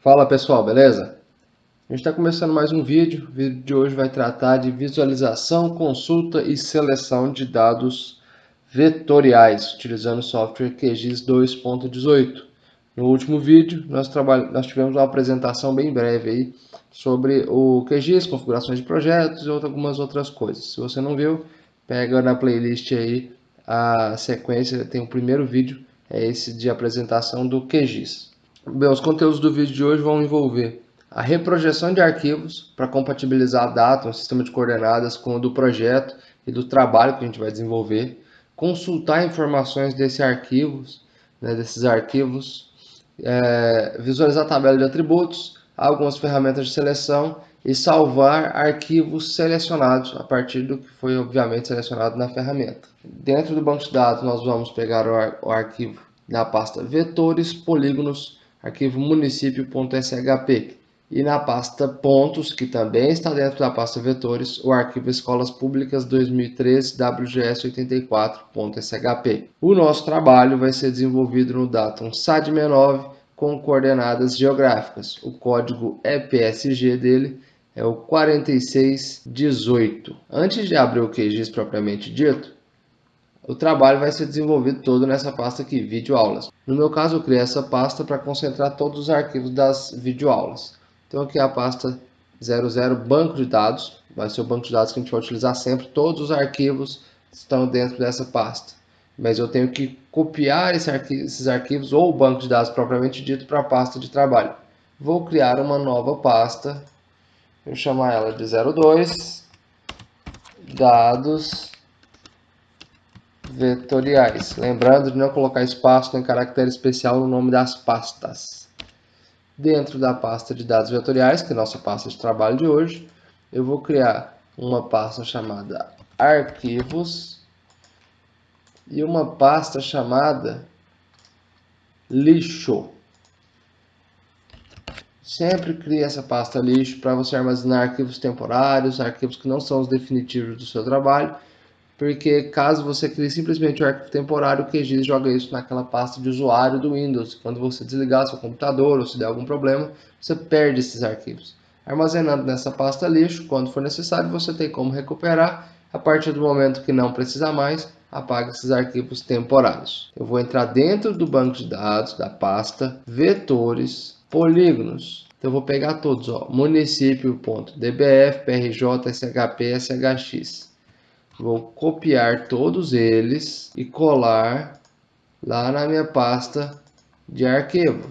Fala pessoal, beleza? A gente está começando mais um vídeo. O vídeo de hoje vai tratar de visualização, consulta e seleção de dados vetoriais, utilizando o software QGIS 2.18. No último vídeo, nós tivemos uma apresentação bem breve aí sobre o QGIS, configurações de projetos e algumas outras coisas. Se você não viu, pega na playlist aí a sequência, tem o primeiro vídeo, é esse de apresentação do QGIS. Bem, os conteúdos do vídeo de hoje vão envolver a reprojeção de arquivos para compatibilizar a data, um sistema de coordenadas com o do projeto e do trabalho que a gente vai desenvolver, consultar informações desses arquivos, visualizar a tabela de atributos, algumas ferramentas de seleção e salvar arquivos selecionados a partir do que foi obviamente selecionado na ferramenta. Dentro do banco de dados nós vamos pegar o arquivo da pasta vetores, polígonos, arquivo município.shp e na pasta pontos, que também está dentro da pasta vetores, o arquivo escolas públicas 2013 wgs84.shp. O nosso trabalho vai ser desenvolvido no Datum SAD69 com coordenadas geográficas. O código EPSG dele é o 4618. Antes de abrir o QGIS propriamente dito, o trabalho vai ser desenvolvido todo nessa pasta aqui, videoaulas. No meu caso, eu criei essa pasta para concentrar todos os arquivos das videoaulas. Então aqui é a pasta 00 banco de dados, vai ser o banco de dados que a gente vai utilizar sempre. Todos os arquivos estão dentro dessa pasta. Mas eu tenho que copiar esses arquivos ou o banco de dados propriamente dito para a pasta de trabalho. Vou criar uma nova pasta, vou chamar ela de 02 dados vetoriais. Lembrando de não colocar espaço nem caractere especial no nome das pastas. Dentro da pasta de dados vetoriais, que é a nossa pasta de trabalho de hoje, eu vou criar uma pasta chamada arquivos e uma pasta chamada lixo. Sempre crie essa pasta lixo para você armazenar arquivos temporários, arquivos que não são os definitivos do seu trabalho, porque caso você crie simplesmente o arquivo temporário, o QGIS joga isso naquela pasta de usuário do Windows. Quando você desligar seu computador ou se der algum problema, você perde esses arquivos. Armazenando nessa pasta lixo, quando for necessário, você tem como recuperar. A partir do momento que não precisa mais, apaga esses arquivos temporários. Eu vou entrar dentro do banco de dados da pasta vetores, polígonos. Então eu vou pegar todos, município.dbf, PRJ, SHP, SHX. Vou copiar todos eles e colar lá na minha pasta de arquivo.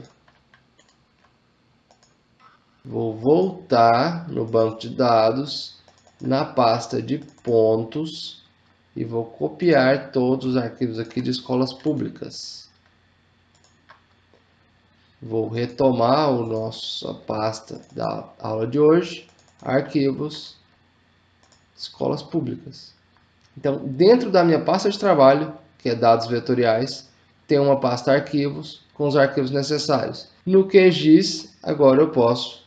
Vou voltar no banco de dados, na pasta de pontos e vou copiar todos os arquivos aqui de escolas públicas. Vou retomar a nossa pasta da aula de hoje, arquivos, escolas públicas. Então, dentro da minha pasta de trabalho, que é dados vetoriais, tem uma pasta arquivos com os arquivos necessários. No QGIS, agora eu posso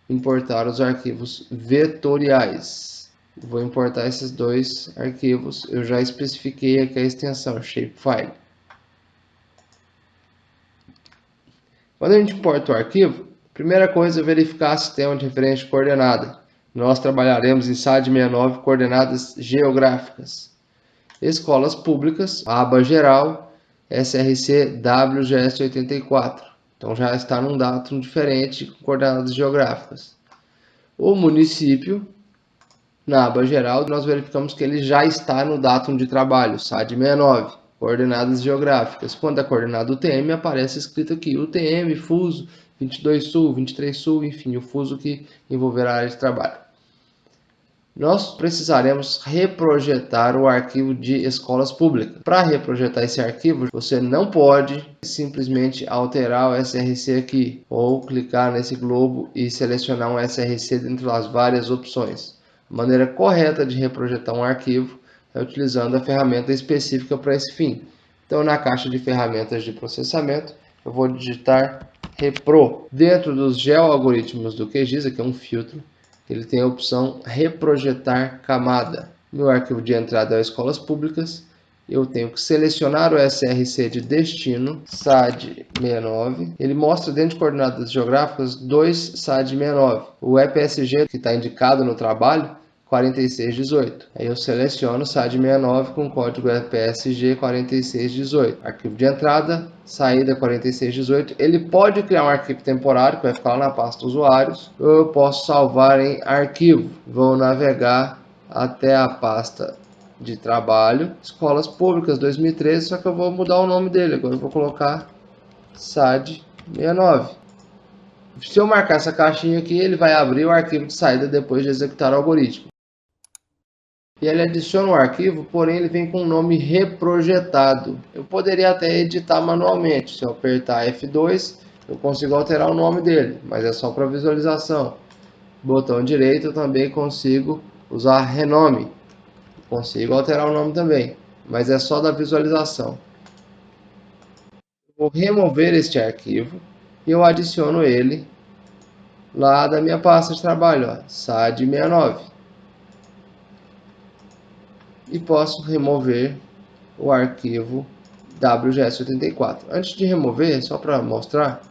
importar os arquivos vetoriais. Vou importar esses dois arquivos. Eu já especifiquei aqui a extensão shapefile. Quando a gente importa o arquivo, a primeira coisa é verificar sistema de referência de coordenada. Nós trabalharemos em SAD69 coordenadas geográficas. Escolas públicas, aba geral, SRC WGS84. Então já está num datum diferente com coordenadas geográficas. O município, na aba geral, nós verificamos que ele já está no datum de trabalho, SAD69, coordenadas geográficas. Quando a coordenada UTM aparece escrito aqui, UTM, fuso, 22 sul, 23 sul, enfim, o fuso que envolverá a área de trabalho. Nós precisaremos reprojetar o arquivo de escolas públicas. Para reprojetar esse arquivo, você não pode simplesmente alterar o SRC aqui, ou clicar nesse globo e selecionar um SRC dentre das várias opções. A maneira correta de reprojetar um arquivo é utilizando a ferramenta específica para esse fim. Então, na caixa de ferramentas de processamento, eu vou digitar repro. Dentro dos geoalgoritmos do QGIS, aqui é um filtro, ele tem a opção reprojetar camada. Meu arquivo de entrada é escolas públicas eu tenho que selecionar o SRC de destino, SAD69. Ele mostra dentro de coordenadas geográficas 2 SAD69. O EPSG que está indicado no trabalho, 4618. Aí eu seleciono SAD69 com código EPSG 4618. Arquivo de entrada, saída 4618. Ele pode criar um arquivo temporário que vai ficar lá na pasta usuários. Ou eu posso salvar em arquivo. Vou navegar até a pasta de trabalho, escolas públicas 2013, só que eu vou mudar o nome dele, agora eu vou colocar SAD 69. Se eu marcar essa caixinha aqui, ele vai abrir o arquivo de saída depois de executar o algoritmo. E ele adiciona o arquivo, porém ele vem com o nome reprojetado. Eu poderia até editar manualmente, se eu apertar F2, eu consigo alterar o nome dele, mas é só para visualização. Botão direito eu também consigo usar renome. Consigo alterar o nome também, mas é só da visualização. Vou remover este arquivo e eu adiciono ele lá da minha pasta de trabalho, SAD69. E posso remover o arquivo WGS84. Antes de remover, só para mostrar,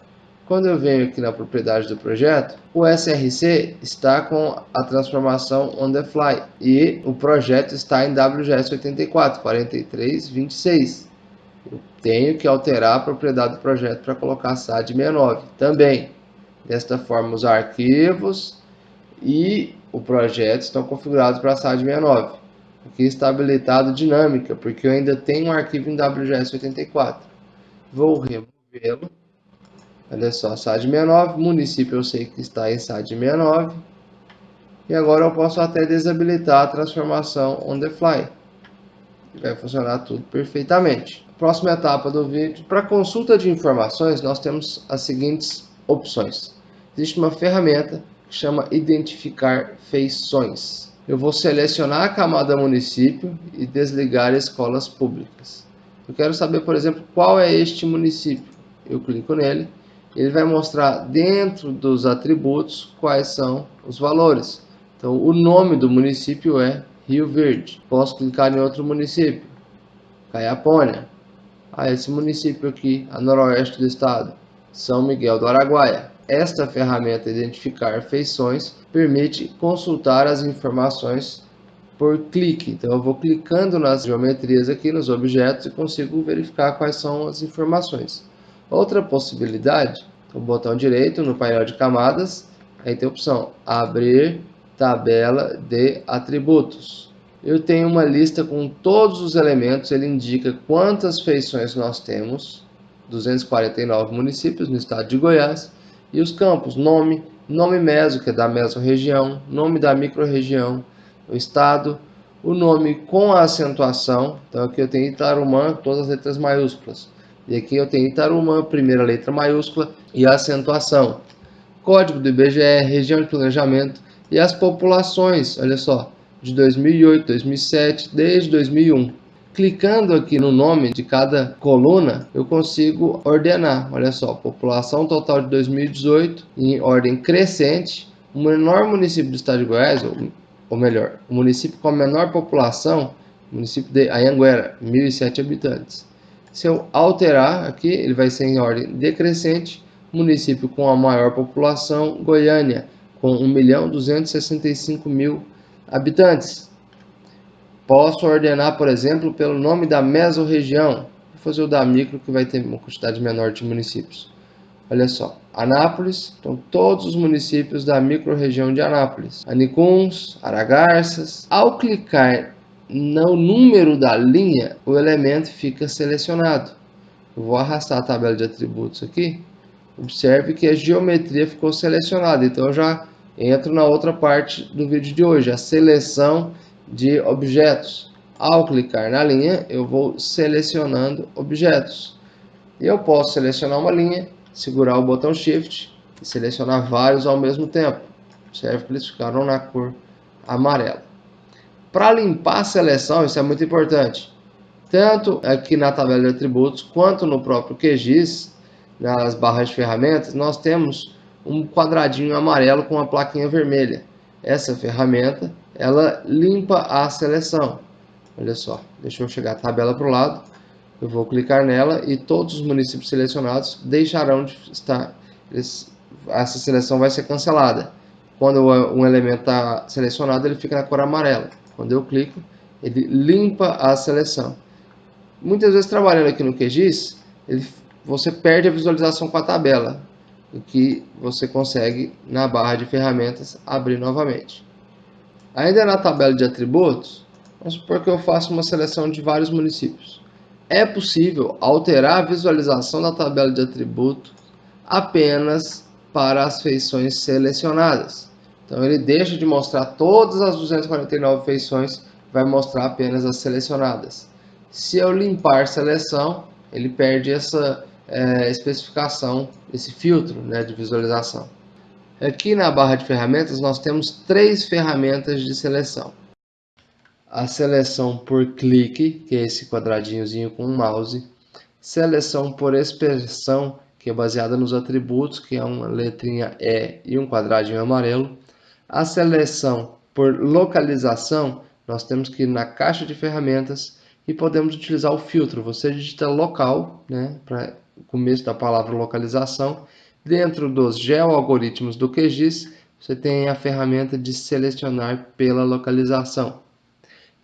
quando eu venho aqui na propriedade do projeto, o SRC está com a transformação on the fly e o projeto está em WGS84, 4326. Eu tenho que alterar a propriedade do projeto para colocar SAD69 também. Desta forma, os arquivos e o projeto estão configurados para SAD69. Aqui está habilitado dinâmica, porque eu ainda tenho um arquivo em WGS84. Vou removê-lo. Olha só, SAD69, município eu sei que está em SAD69. E agora eu posso até desabilitar a transformação on the fly. Vai funcionar tudo perfeitamente. Próxima etapa do vídeo. Para consulta de informações, nós temos as seguintes opções. Existe uma ferramenta que chama Identificar Feições. Eu vou selecionar a camada município e desligar escolas públicas. Eu quero saber, por exemplo, qual é este município. Eu clico nele. Ele vai mostrar dentro dos atributos quais são os valores. Então, o nome do município é Rio Verde. Posso clicar em outro município, Caiapônia. Esse município aqui, a noroeste do estado, São Miguel do Araguaia. Esta ferramenta Identificar Feições permite consultar as informações por clique. Então eu vou clicando nas geometrias aqui, nos objetos, e consigo verificar quais são as informações. Outra possibilidade, o botão direito no painel de camadas, aí tem a opção Abrir tabela de atributos. Eu tenho uma lista com todos os elementos, ele indica quantas feições nós temos, 249 municípios no estado de Goiás, e os campos, nome meso, que é da mesorregião, nome da microrregião, o estado, o nome com a acentuação, então aqui eu tenho Itarumã, todas as letras maiúsculas, e aqui eu tenho Itarumã, primeira letra maiúscula e a acentuação. Código do IBGE, região de planejamento e as populações, olha só, de 2008, 2007, desde 2001. Clicando aqui no nome de cada coluna, eu consigo ordenar, olha só, população total de 2018 em ordem crescente, o menor município do estado de Goiás, ou melhor, o município com a menor população, o município de Anhanguera, 1.007 habitantes. Se eu alterar aqui, ele vai ser em ordem decrescente, município com a maior população, Goiânia, com 1.265.000 habitantes. Posso ordenar, por exemplo, pelo nome da mesorregião. Vou fazer o da micro, que vai ter uma quantidade menor de municípios. Olha só, Anápolis, então todos os municípios da microrregião de Anápolis. Anicuns, Aragarças. Ao clicar no número da linha, o elemento fica selecionado. Eu vou arrastar a tabela de atributos aqui. Observe que a geometria ficou selecionada, então eu já entro na outra parte do vídeo de hoje, a seleção de objetos. Ao clicar na linha, eu vou selecionando objetos. E eu posso selecionar uma linha, segurar o botão Shift e selecionar vários ao mesmo tempo. Observe que eles ficaram na cor amarela. Para limpar a seleção, isso é muito importante. Tanto aqui na tabela de atributos, quanto no próprio QGIS, nas barras de ferramentas, nós temos um quadradinho amarelo com uma plaquinha vermelha. Essa ferramenta, ela limpa a seleção. Olha só, deixa eu chegar a tabela para o lado, eu vou clicar nela e todos os municípios selecionados deixarão de estar, essa seleção vai ser cancelada. Quando um elemento está selecionado, ele fica na cor amarela. Quando eu clico, ele limpa a seleção. Muitas vezes trabalhando aqui no QGIS, você perde a visualização com a tabela, o que você consegue na barra de ferramentas abrir novamente. Ainda na tabela de atributos, vamos supor que eu faço uma seleção de vários municípios. É possível alterar a visualização da tabela de atributos apenas para as feições selecionadas. Então ele deixa de mostrar todas as 249 feições, vai mostrar apenas as selecionadas. Se eu limpar seleção, ele perde essa especificação, esse filtro, né, de visualização. Aqui na barra de ferramentas nós temos 3 ferramentas de seleção. A seleção por clique, que é esse quadradinhozinho com o mouse. Seleção por expressão, que é baseada nos atributos, que é uma letrinha E e um quadradinho amarelo. A seleção por localização, nós temos que ir na caixa de ferramentas e podemos utilizar o filtro. Você digita local, né, para o começo da palavra localização. Dentro dos geoalgoritmos do QGIS, você tem a ferramenta de selecionar pela localização.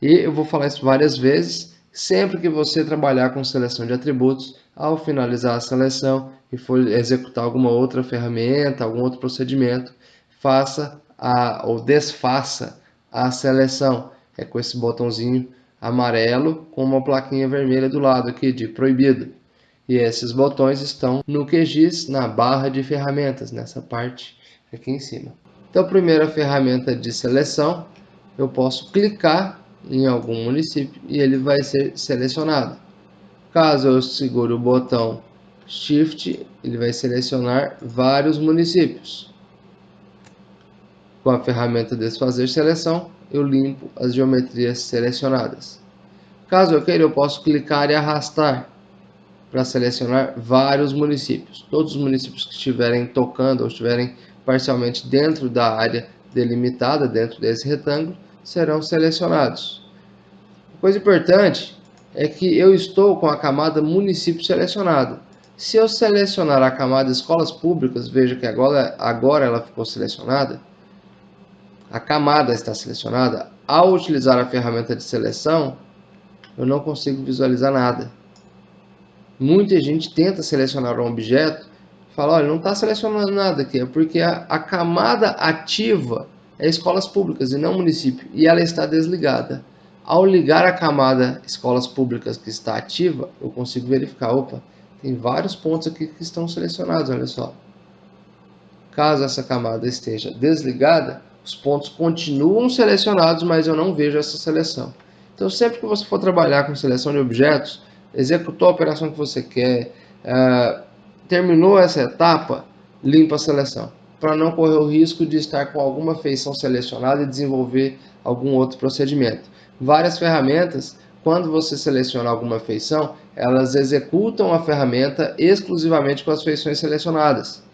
E eu vou falar isso várias vezes. Sempre que você trabalhar com seleção de atributos, ao finalizar a seleção e for executar alguma outra ferramenta, algum outro procedimento, faça ou desfaça a seleção. É com esse botãozinho amarelo com uma plaquinha vermelha do lado aqui de proibido. E esses botões estão no QGIS, na barra de ferramentas, nessa parte aqui em cima. Então, a primeira ferramenta de seleção, eu posso clicar em algum município e ele vai ser selecionado. Caso eu segure o botão Shift, ele vai selecionar vários municípios. Com a ferramenta Desfazer Seleção, eu limpo as geometrias selecionadas. Caso eu queira, eu posso clicar e arrastar para selecionar vários municípios. Todos os municípios que estiverem tocando ou estiverem parcialmente dentro da área delimitada, dentro desse retângulo, serão selecionados. Coisa importante é que eu estou com a camada município selecionada. Se eu selecionar a camada escolas públicas, veja que agora ela ficou selecionada, a camada está selecionada. Ao utilizar a ferramenta de seleção, eu não consigo visualizar nada. Muita gente tenta selecionar um objeto e fala, olha, não está selecionando nada aqui, é porque a camada ativa é escolas públicas e não município, e ela está desligada. Ao ligar a camada escolas públicas que está ativa, eu consigo verificar, opa, tem vários pontos aqui que estão selecionados, olha só. Caso essa camada esteja desligada, os pontos continuam selecionados, mas eu não vejo essa seleção. Então, sempre que você for trabalhar com seleção de objetos, executou a operação que você quer, terminou essa etapa, limpa a seleção, para não correr o risco de estar com alguma feição selecionada e desenvolver algum outro procedimento. Várias ferramentas, quando você seleciona alguma feição, elas executam a ferramenta exclusivamente com as feições selecionadas.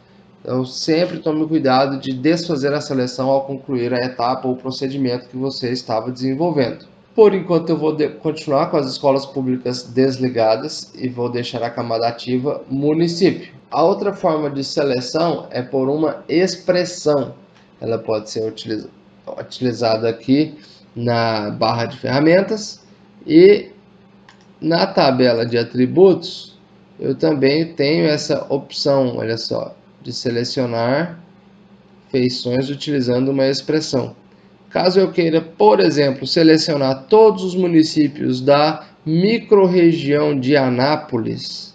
Então, sempre tome cuidado de desfazer a seleção ao concluir a etapa ou procedimento que você estava desenvolvendo. Por enquanto, eu vou continuar com as escolas públicas desligadas e vou deixar a camada ativa município. A outra forma de seleção é por uma expressão. Ela pode ser utilizada aqui na barra de ferramentas e na tabela de atributos. Eu também tenho essa opção, olha só, de selecionar feições utilizando uma expressão. Caso eu queira, por exemplo, selecionar todos os municípios da microrregião de Anápolis,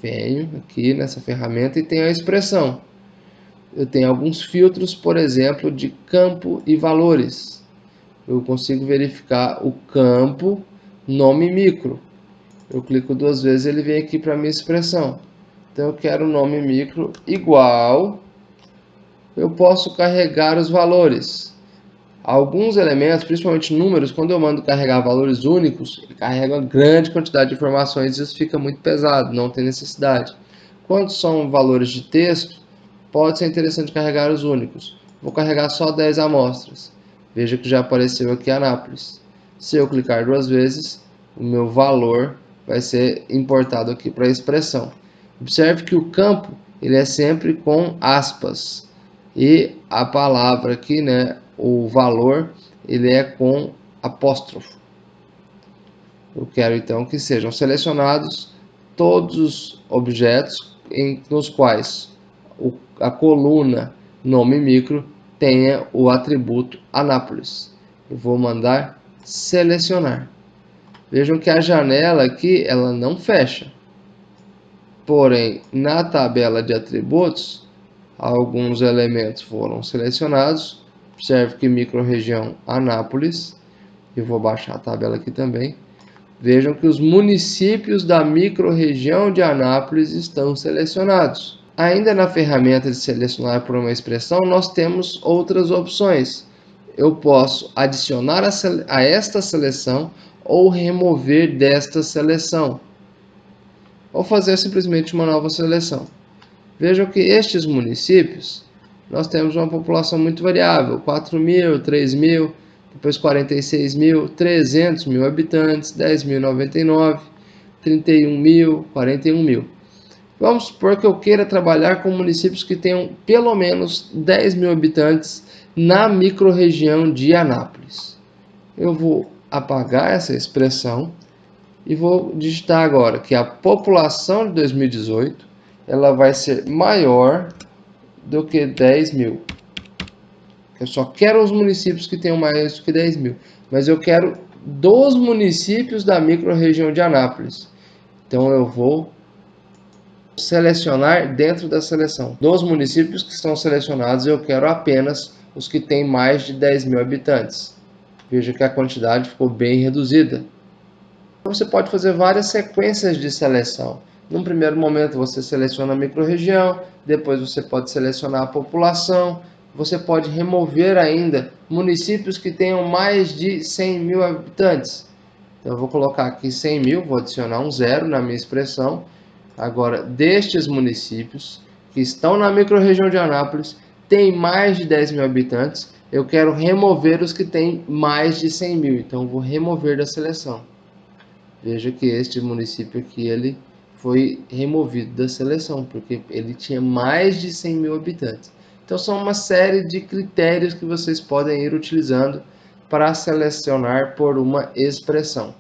venho aqui nessa ferramenta e tenho a expressão. Eu tenho alguns filtros, por exemplo, de campo e valores. Eu consigo verificar o campo, nome micro. Eu clico 2 vezes, ele vem aqui para a minha expressão. Então eu quero o nome micro igual. Eu posso carregar os valores. Alguns elementos, principalmente números, quando eu mando carregar valores únicos, ele carrega uma grande quantidade de informações e isso fica muito pesado, não tem necessidade. Quando são valores de texto, pode ser interessante carregar os únicos. Vou carregar só 10 amostras. Veja que já apareceu aqui Anápolis. Se eu clicar duas vezes, o meu valor vai ser importado aqui para a expressão. Observe que o campo ele é sempre com aspas e a palavra aqui, né, o valor, ele é com apóstrofo. Eu quero então que sejam selecionados todos os objetos nos quais a coluna nome micro tenha o atributo Anápolis. Eu vou mandar selecionar. Vejam que a janela aqui ela não fecha. Porém, na tabela de atributos, alguns elementos foram selecionados. Observe que microrregião Anápolis. Eu vou baixar a tabela aqui também. Vejam que os municípios da microrregião de Anápolis estão selecionados. Ainda na ferramenta de selecionar por uma expressão, nós temos outras opções. Eu posso adicionar a esta seleção ou remover desta seleção, ou fazer simplesmente uma nova seleção. Vejam que estes municípios, nós temos uma população muito variável, 4.000, 3.000, depois 46.000, 300.000 habitantes, 10.099, 31.000, 41.000. Vamos supor que eu queira trabalhar com municípios que tenham pelo menos 10.000 habitantes na microrregião de Anápolis. Eu vou apagar essa expressão e vou digitar agora que a população de 2018 ela vai ser maior do que 10.000. Eu só quero os municípios que tenham mais do que 10.000, mas eu quero dos municípios da microrregião de Anápolis. Então eu vou selecionar dentro da seleção. Dos municípios que estão selecionados, eu quero apenas os que têm mais de 10.000 habitantes. Veja que a quantidade ficou bem reduzida. Você pode fazer várias sequências de seleção. Num primeiro momento você seleciona a microrregião, depois você pode selecionar a população, você pode remover ainda municípios que tenham mais de 100.000 habitantes. Então eu vou colocar aqui 100.000, vou adicionar um zero na minha expressão. Agora, destes municípios que estão na microrregião de Anápolis, tem mais de 10.000 habitantes, eu quero remover os que têm mais de 100.000, então eu vou remover da seleção. Veja que este município aqui ele foi removido da seleção, porque ele tinha mais de 100.000 habitantes. Então são uma série de critérios que vocês podem ir utilizando para selecionar por uma expressão.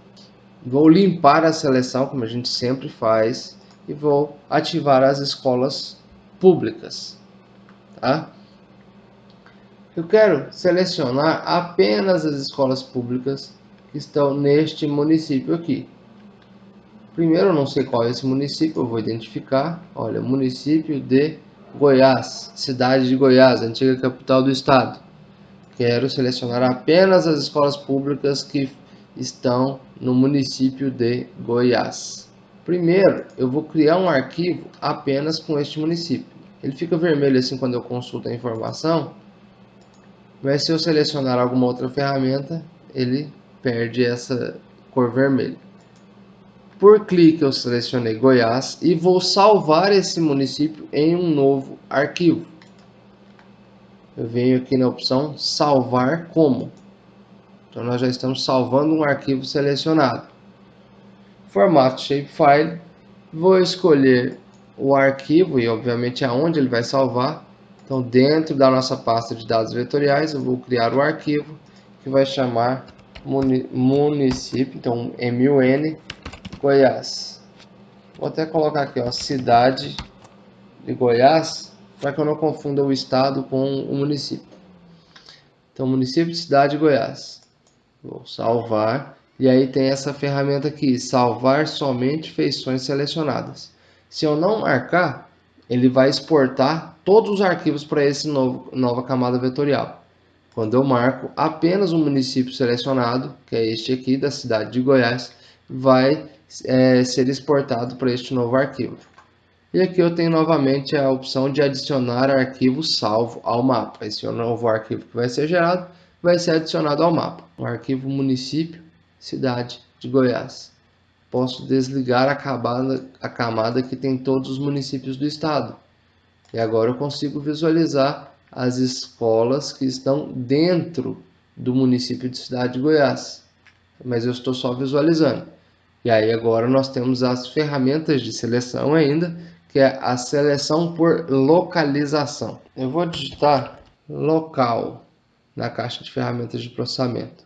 Vou limpar a seleção, como a gente sempre faz, e vou ativar as escolas públicas. Tá? Eu quero selecionar apenas as escolas públicas que estão neste município aqui. Primeiro, eu não sei qual é esse município, eu vou identificar. Olha, município de Goiás, cidade de Goiás, antiga capital do estado. Quero selecionar apenas as escolas públicas que estão no município de Goiás. Primeiro, eu vou criar um arquivo apenas com este município. Ele fica vermelho assim quando eu consulto a informação, mas se eu selecionar alguma outra ferramenta, ele perde essa cor vermelha. Por clique eu selecionei Goiás e vou salvar esse município em um novo arquivo. Eu venho aqui na opção salvar como. Então nós já estamos salvando um arquivo selecionado. Formato shapefile. Vou escolher o arquivo e obviamente aonde ele vai salvar. Então dentro da nossa pasta de dados vetoriais eu vou criar o arquivo que vai chamar município, então MUN Goiás. Vou até colocar aqui, ó, cidade de Goiás, para que eu não confunda o estado com o município. Então, município de cidade de Goiás. Vou salvar. E aí tem essa ferramenta aqui, salvar somente feições selecionadas. Se eu não marcar, ele vai exportar todos os arquivos para essa nova camada vetorial. Quando eu marco apenas o município selecionado, que é este aqui, da cidade de Goiás, vai ser exportado para este novo arquivo. E aqui eu tenho novamente a opção de adicionar arquivo salvo ao mapa. Esse é o novo arquivo que vai ser gerado, vai ser adicionado ao mapa. O arquivo município, cidade de Goiás. Posso desligar a camada que tem todos os municípios do estado. E agora eu consigo visualizar as escolas que estão dentro do município de Cidade de Goiás. mas eu estou só visualizando. E aí agora nós temos as ferramentas de seleção ainda, que é a seleção por localização. Eu vou digitar local na caixa de ferramentas de processamento.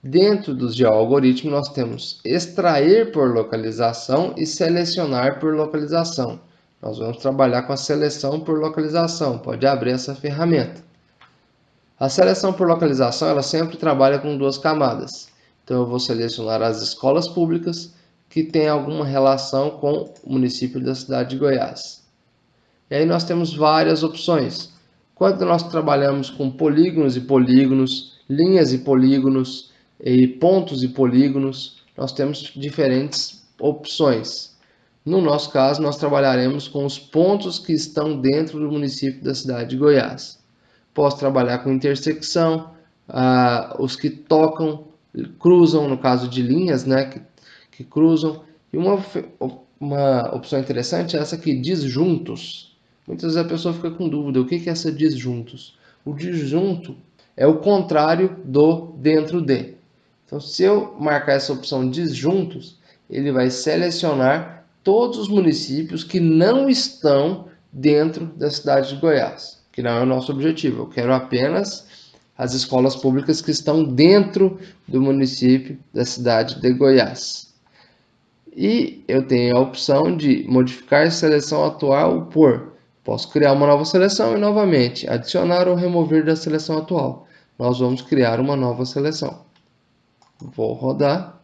Dentro do geoalgoritmo nós temos extrair por localização e selecionar por localização. Nós vamos trabalhar com a seleção por localização. Pode abrir essa ferramenta. A seleção por localização ela sempre trabalha com duas camadas. Então eu vou selecionar as escolas públicas que têm alguma relação com o município da cidade de Goiás. E aí nós temos várias opções. Quando nós trabalhamos com polígonos e polígonos, linhas e polígonos, e pontos e polígonos, nós temos diferentes opções. No nosso caso, nós trabalharemos com os pontos que estão dentro do município da cidade de Goiás. Posso trabalhar com intersecção, os que tocam, cruzam, no caso de linhas, né, que cruzam. E uma opção interessante é essa aqui, disjuntos. Muitas vezes a pessoa fica com dúvida, o que é essa disjuntos? O disjunto é o contrário do dentro de. Então, se eu marcar essa opção disjuntos, ele vai selecionar todos os municípios que não estão dentro da cidade de Goiás, que não é o nosso objetivo. Eu quero apenas as escolas públicas que estão dentro do município da cidade de Goiás. E eu tenho a opção de modificar a seleção atual por. Posso criar uma nova seleção e novamente adicionar ou remover da seleção atual. Nós vamos criar uma nova seleção. Vou rodar.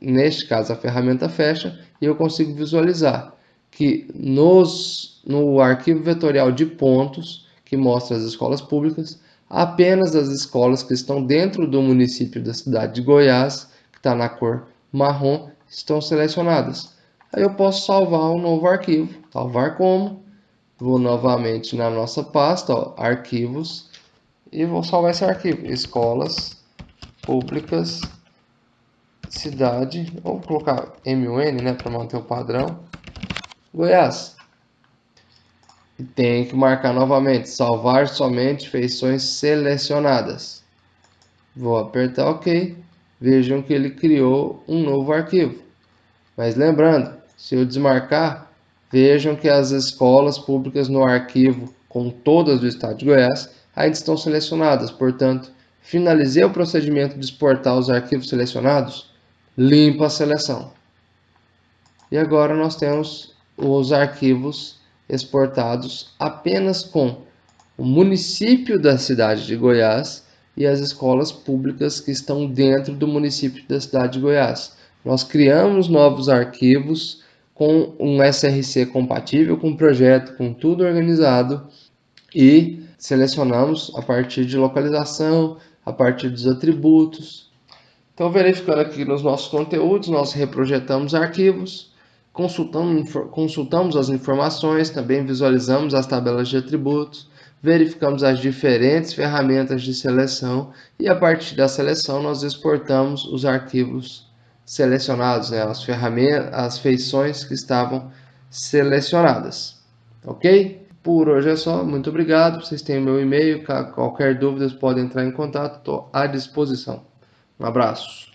Neste caso a ferramenta fecha e eu consigo visualizar que no arquivo vetorial de pontos, que mostra as escolas públicas, apenas as escolas que estão dentro do município da cidade de Goiás, que está na cor marrom, estão selecionadas. Aí eu posso salvar um novo arquivo. Salvar como? Vou novamente na nossa pasta, ó, arquivos, e vou salvar esse arquivo, escolas públicas cidade, vou colocar MUN, né, para manter o padrão, Goiás. E tem que marcar novamente, salvar somente feições selecionadas. Vou apertar OK. Vejam que ele criou um novo arquivo. Mas lembrando, se eu desmarcar, vejam que as escolas públicas no arquivo com todas do estado de Goiás ainda estão selecionadas. Portanto, finalizei o procedimento de exportar os arquivos selecionados, limpa a seleção. E agora nós temos os arquivos exportados apenas com o município da cidade de Goiás e as escolas públicas que estão dentro do município da cidade de Goiás. Nós criamos novos arquivos com um SRC compatível com o projeto, com tudo organizado, e selecionamos a partir de localização, a partir dos atributos. Então, verificando aqui nos nossos conteúdos, nós reprojetamos arquivos, consultamos as informações, também visualizamos as tabelas de atributos, verificamos as diferentes ferramentas de seleção e a partir da seleção nós exportamos os arquivos selecionados, né, as feições que estavam selecionadas. Ok? Por hoje é só, muito obrigado, vocês têm o meu e-mail, qualquer dúvida podem entrar em contato, estou à disposição. Um abraço.